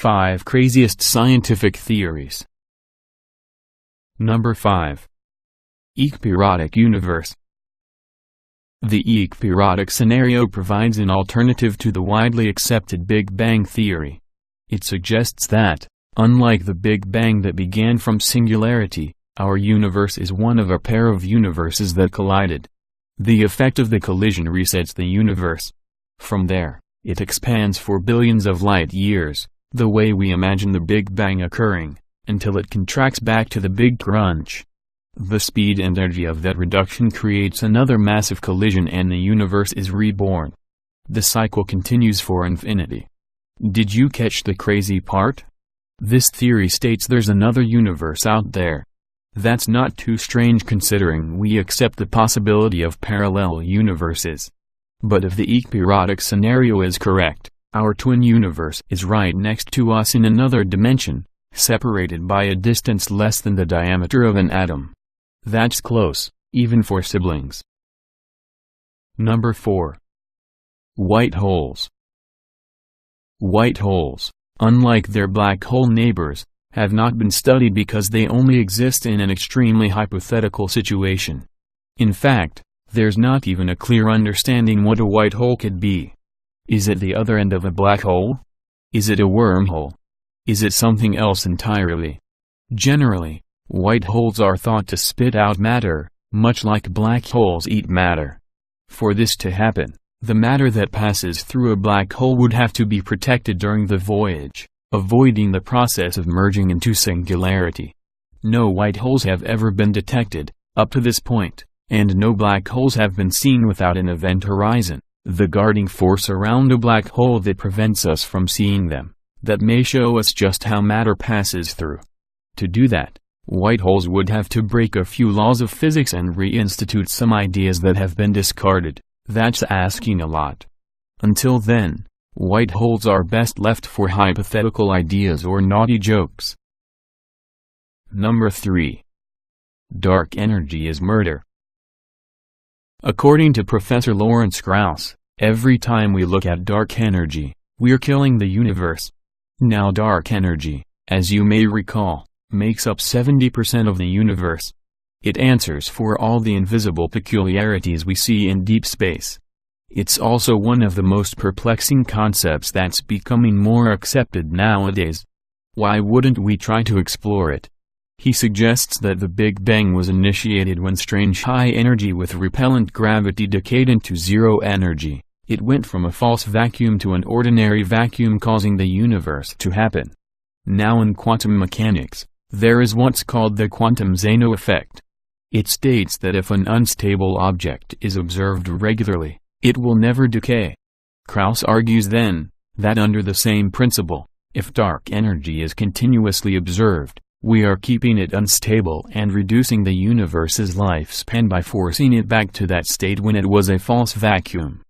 Five craziest scientific theories. Number 5. Ekperiodic universe. The ekperiodic scenario provides an alternative to the widely accepted Big Bang theory. It suggests that, unlike the Big Bang that began from singularity, our universe is one of a pair of universes that collided. The effect of the collision resets the universe. From there, it expands for billions of light years, the way we imagine the Big Bang occurring, until it contracts back to the Big Crunch. The speed and energy of that reduction creates another massive collision and the universe is reborn. The cycle continues for infinity. Did you catch the crazy part? This theory states there's another universe out there. That's not too strange considering we accept the possibility of parallel universes. But if the ekperiodic scenario is correct, our twin universe is right next to us in another dimension, separated by a distance less than the diameter of an atom. That's close, even for siblings. Number 4. White holes. White holes, unlike their black hole neighbors, have not been studied because they only exist in an extremely hypothetical situation. In fact, there's not even a clear understanding what a white hole could be. Is it the other end of a black hole? Is it a wormhole? Is it something else entirely? Generally, white holes are thought to spit out matter, much like black holes eat matter. For this to happen, the matter that passes through a black hole would have to be protected during the voyage, avoiding the process of merging into singularity. No white holes have ever been detected, up to this point, and no black holes have been seen without an event horizon, the guarding force around a black hole that prevents us from seeing them, that may show us just how matter passes through. To do that, white holes would have to break a few laws of physics and reinstitute some ideas that have been discarded. That's asking a lot. Until then, white holes are best left for hypothetical ideas or naughty jokes. Number 3. Dark energy is murder. According to Professor Lawrence Krauss, every time we look at dark energy, we're killing the universe. Now dark energy, as you may recall, makes up 70% of the universe. It answers for all the invisible peculiarities we see in deep space. It's also one of the most perplexing concepts that's becoming more accepted nowadays. Why wouldn't we try to explore it? He suggests that the Big Bang was initiated when strange high energy with repellent gravity decayed into zero energy. It went from a false vacuum to an ordinary vacuum, causing the universe to happen. Now in quantum mechanics, there is what's called the quantum Zeno effect. It states that if an unstable object is observed regularly, it will never decay. Krauss argues then, that under the same principle, if dark energy is continuously observed, we are keeping it unstable and reducing the universe's lifespan by forcing it back to that state when it was a false vacuum.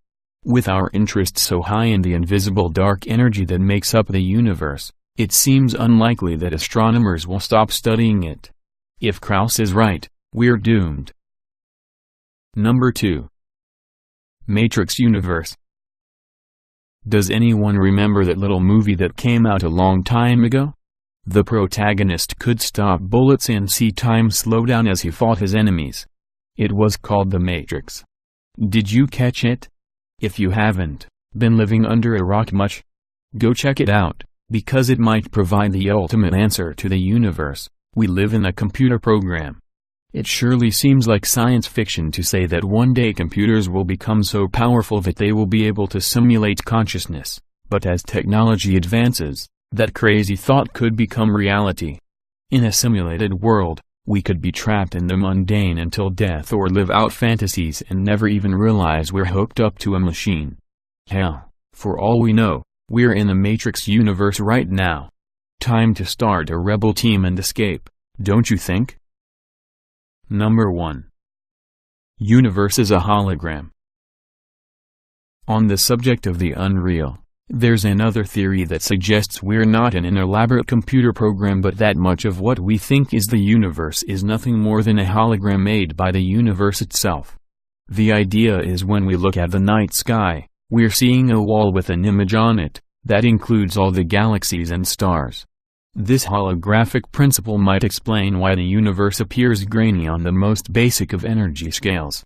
With our interest so high in the invisible dark energy that makes up the universe, it seems unlikely that astronomers will stop studying it. If Krauss is right, we're doomed. Number 2. Matrix universe. Does anyone remember that little movie that came out a long time ago? The protagonist could stop bullets and see time slow down as he fought his enemies. It was called The Matrix. Did you catch it? If you haven't been living under a rock much, go check it out, because it might provide the ultimate answer to the universe. We live in a computer program. It surely seems like science fiction to say that one day computers will become so powerful that they will be able to simulate consciousness, but as technology advances, that crazy thought could become reality. In a simulated world, we could be trapped in the mundane until death or live out fantasies and never even realize we're hooked up to a machine. Hell, for all we know, we're in a Matrix universe right now. Time to start a rebel team and escape, don't you think? Number 1. Universe is a hologram. On the subject of the unreal, there's another theory that suggests we're not in an elaborate computer program, but that much of what we think is the universe is nothing more than a hologram made by the universe itself. The idea is when we look at the night sky, we're seeing a wall with an image on it, that includes all the galaxies and stars. This holographic principle might explain why the universe appears grainy on the most basic of energy scales.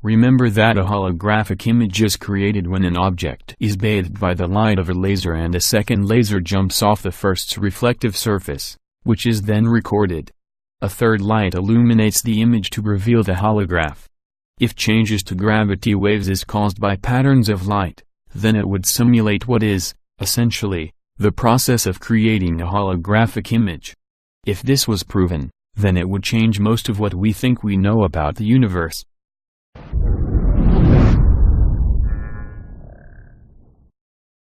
Remember that a holographic image is created when an object is bathed by the light of a laser and a second laser jumps off the first's reflective surface, which is then recorded. A third light illuminates the image to reveal the holograph. If changes to gravity waves is caused by patterns of light, then it would simulate what is, essentially, the process of creating a holographic image. If this was proven, then it would change most of what we think we know about the universe.